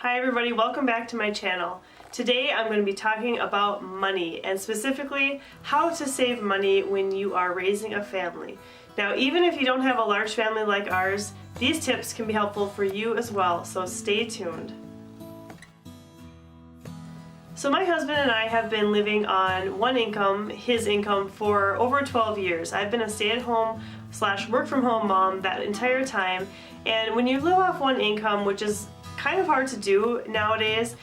Hi everybody, welcome back to my channel. Today I'm going to be talking about money and specifically how to save money when you are raising a family. Now even if you don't have a large family like ours, these tips can be helpful for you as well, so stay tuned. So my husband and I have been living on one income, his income, for over 12 years. I've been a stay-at-home / work-from-home mom that entire time, and when you live off one income, which is kind of hard to do nowadays,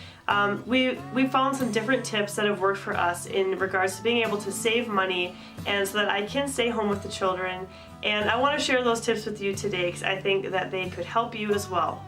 we found some different tips that have worked for us in regards to being able to save money and so that I can stay home with the children. And I want to share those tips with you today because I think that they could help you as well.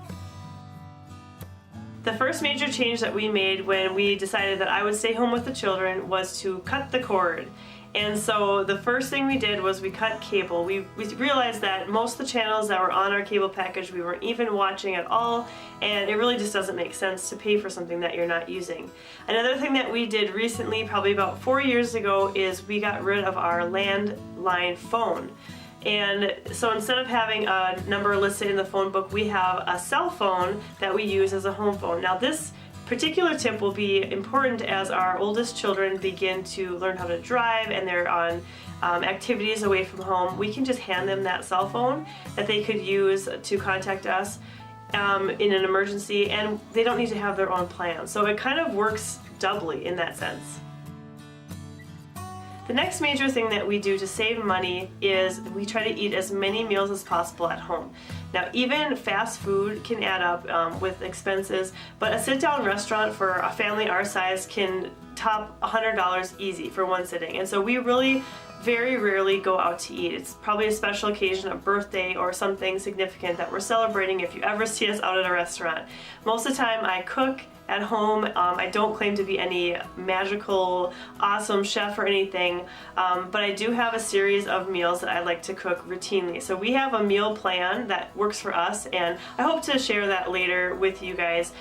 The first major change that we made when we decided that I would stay home with the children was to cut the cord. And so the first thing we did was we cut cable. We realized that most of the channels that were on our cable package we weren't even watching at all, and it really just doesn't make sense to pay for something that you're not using. Another thing that we did recently, probably about 4 years ago, is we got rid of our landline phone. And so instead of having a number listed in the phone book, we have a cell phone that we use as a home phone. Now this particular tip will be important as our oldest children begin to learn how to drive and they're on activities away from home. We can just hand them that cell phone that they could use to contact us in an emergency, and they don't need to have their own plan. So it kind of works doubly in that sense. The next major thing that we do to save money is we try to eat as many meals as possible at home. Now even fast food can add up with expenses, but a sit-down restaurant for a family our size can top $100 easy for one sitting. And so we really very rarely go out to eat. It's probably a special occasion, a birthday or something significant that we're celebrating if you ever see us out at a restaurant. Most of the time I cook at home. I don't claim to be any magical, awesome chef or anything, but I do have a series of meals that I like to cook routinely. So we have a meal plan that works for us, and I hope to share that later with you guys.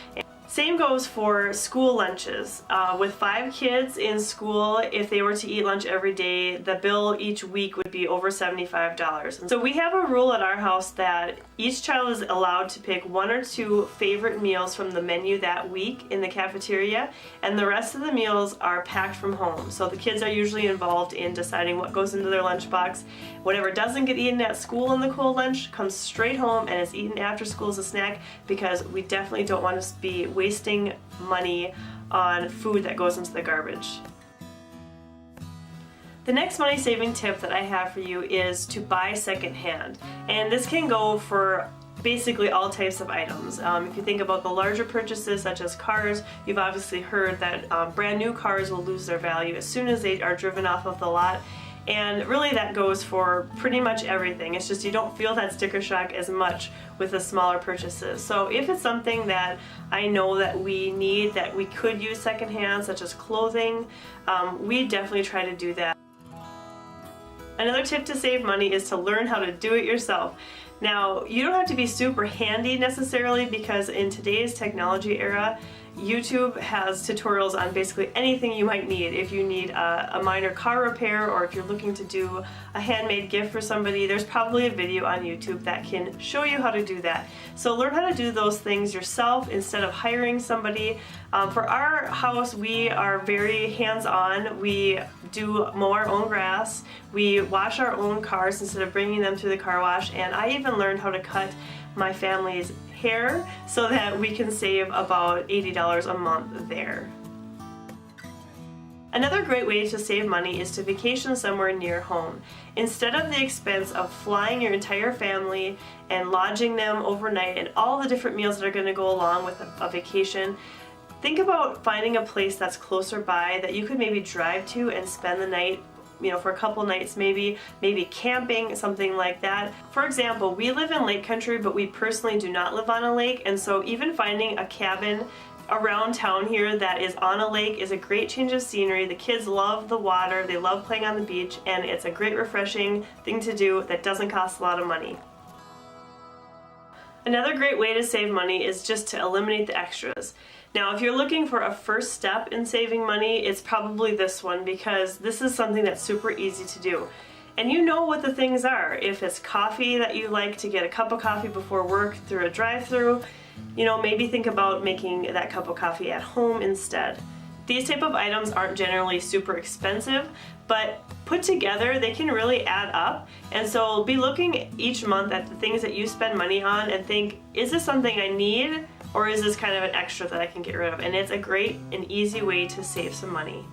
Same goes for school lunches. With 5 kids in school, if they were to eat lunch every day, the bill each week would be over $75. And so we have a rule at our house that each child is allowed to pick 1 or 2 favorite meals from the menu that week in the cafeteria, and the rest of the meals are packed from home. So the kids are usually involved in deciding what goes into their lunchbox. Whatever doesn't get eaten at school in the cold lunch comes straight home and is eaten after school as a snack, because we definitely don't want to be wasting money on food that goes into the garbage. The next money saving tip that I have for you is to buy secondhand, and this can go for basically all types of items. If you think about the larger purchases such as cars, you've obviously heard that brand new cars will lose their value as soon as they are driven off of the lot. And really that goes for pretty much everything. It's just you don't feel that sticker shock as much with the smaller purchases. So if it's something that I know that we need, that we could use secondhand, such as clothing, we definitely try to do that. Another tip to save money is to learn how to do it yourself. Now, you don't have to be super handy necessarily, because in today's technology era, YouTube has tutorials on basically anything you might need. If you need a minor car repair, or if you're looking to do a handmade gift for somebody, there's probably a video on YouTube that can show you how to do that. So learn how to do those things yourself instead of hiring somebody. For our house, we are very hands-on. We do mow our own grass. We wash our own cars instead of bringing them to the car wash, and I even learned how to cut my family's hair so that we can save about $80 a month there. Another great way to save money is to vacation somewhere near home. Instead of the expense of flying your entire family and lodging them overnight and all the different meals that are going to go along with a vacation, think about finding a place that's closer by that you could maybe drive to and spend the night, you know, for a couple nights, maybe camping, something like that. For example, we live in lake country, but we personally do not live on a lake, and so even finding a cabin around town here that is on a lake is a great change of scenery. The kids love the water, they love playing on the beach, and it's a great refreshing thing to do that doesn't cost a lot of money. Another great way to save money is just to eliminate the extras. Now, if you're looking for a first step in saving money, it's probably this one, because this is something that's super easy to do. And you know what the things are. If it's coffee that you like to get a cup of coffee before work through a drive-thru, maybe think about making that cup of coffee at home instead. These type of items aren't generally super expensive, but put together they can really add up. And so be looking each month at the things that you spend money on and think, is this something I need, or is this kind of an extra that I can get rid of? And it's a great and easy way to save some money.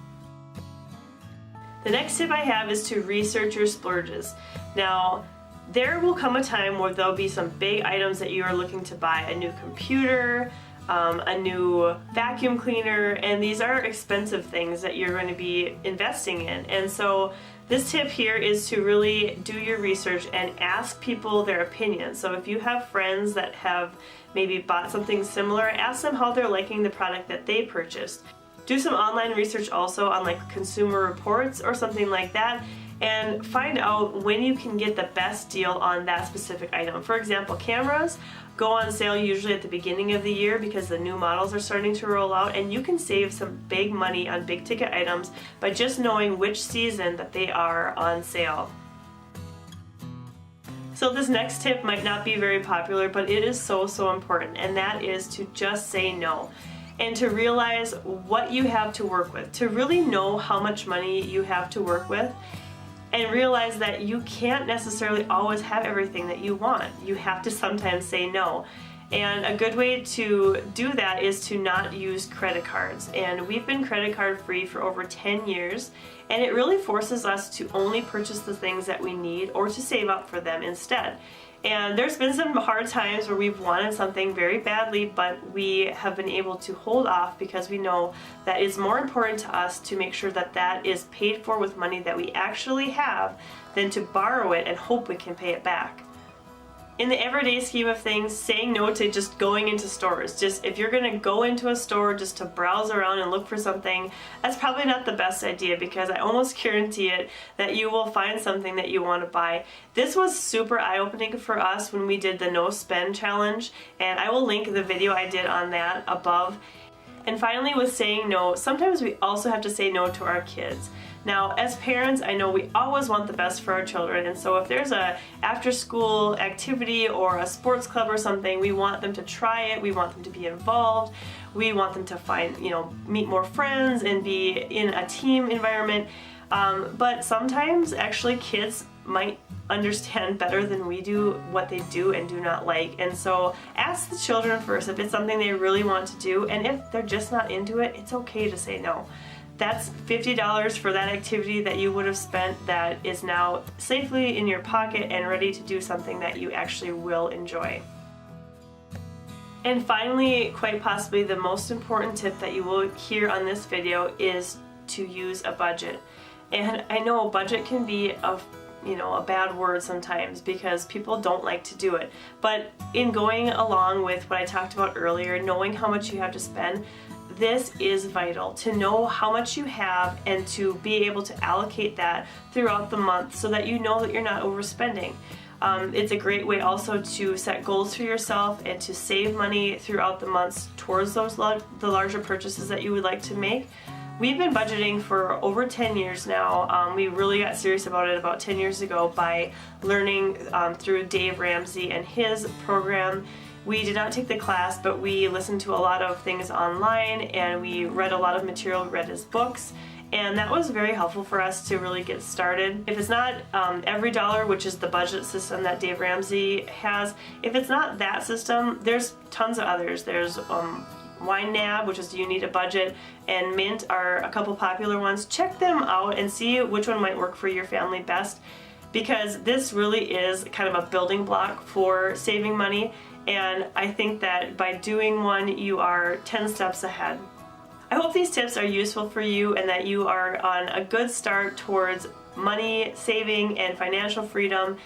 The next tip I have is to research your splurges. Now, there will come a time where there'll be some big items that you are looking to buy: a new computer, a new vacuum cleaner, and these are expensive things that you're going to be investing in. And so this tip here is to really do your research and ask people their opinions. So if you have friends that have maybe bought something similar, ask them how they're liking the product that they purchased. Do some online research also on like Consumer Reports or something like that, and find out when you can get the best deal on that specific item. For example, cameras go on sale usually at the beginning of the year because the new models are starting to roll out, and you can save some big money on big ticket items by just knowing which season that they are on sale. So this next tip might not be very popular, but it is so important, and that is to just say no. And to realize what you have to work with, to really know how much money you have to work with, and realize that you can't necessarily always have everything that you want. You have to sometimes say no. And a good way to do that is to not use credit cards. And we've been credit card free for over 10 years, and it really forces us to only purchase the things that we need or to save up for them instead. And there's been some hard times where we've wanted something very badly, but we have been able to hold off because we know that it's more important to us to make sure that that is paid for with money that we actually have than to borrow it and hope we can pay it back. In the everyday scheme of things, saying no to just going into stores. Just if you're gonna go into a store just to browse around and look for something, that's probably not the best idea, because I almost guarantee it that you will find something that you want to buy. This was super eye-opening for us when we did the no spend challenge, and I will link the video I did on that above. And finally, with saying no, sometimes we also have to say no to our kids. Now, as parents, I know we always want the best for our children, and so if there's a after-school activity or a sports club or something, we want them to try it, we want them to be involved, we want them to find, meet more friends and be in a team environment. But sometimes, actually, kids might understand better than we do what they do and do not like. And so ask the children first if it's something they really want to do, and if they're just not into it, it's okay to say no. That's $50 for that activity that you would have spent that is now safely in your pocket and ready to do something that you actually will enjoy. And finally, quite possibly the most important tip that you will hear on this video is to use a budget. And I know budget can be a bad word sometimes because people don't like to do it. But in going along with what I talked about earlier, knowing how much you have to spend, this is vital, to know how much you have and to be able to allocate that throughout the month so that you know that you're not overspending. It's a great way also to set goals for yourself and to save money throughout the months towards those the larger purchases that you would like to make. We've been budgeting for over 10 years now. We really got serious about it about 10 years ago by learning through Dave Ramsey and his program. We did not take the class, but we listened to a lot of things online, and we read a lot of material, read his books, and that was very helpful for us to really get started. If it's not Every Dollar, which is the budget system that Dave Ramsey has, if it's not that system, there's tons of others. There's YNAB, which is You Need a Budget, and Mint are a couple popular ones. Check them out and see which one might work for your family best, because this really is kind of a building block for saving money. And I think that by doing one, you are 10 steps ahead. I hope these tips are useful for you and that you are on a good start towards money saving and financial freedom.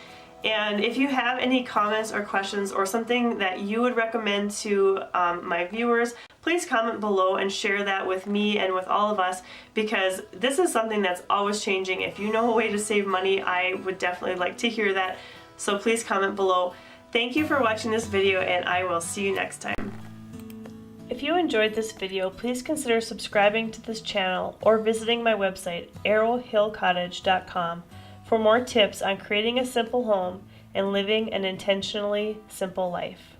And if you have any comments or questions or something that you would recommend to my viewers, please comment below and share that with me and with all of us, because this is something that's always changing. If you know a way to save money, I would definitely like to hear that. So please comment below. Thank you for watching this video, and I will see you next time. If you enjoyed this video, please consider subscribing to this channel or visiting my website, arrowhillcottage.com, for more tips on creating a simple home and living an intentionally simple life.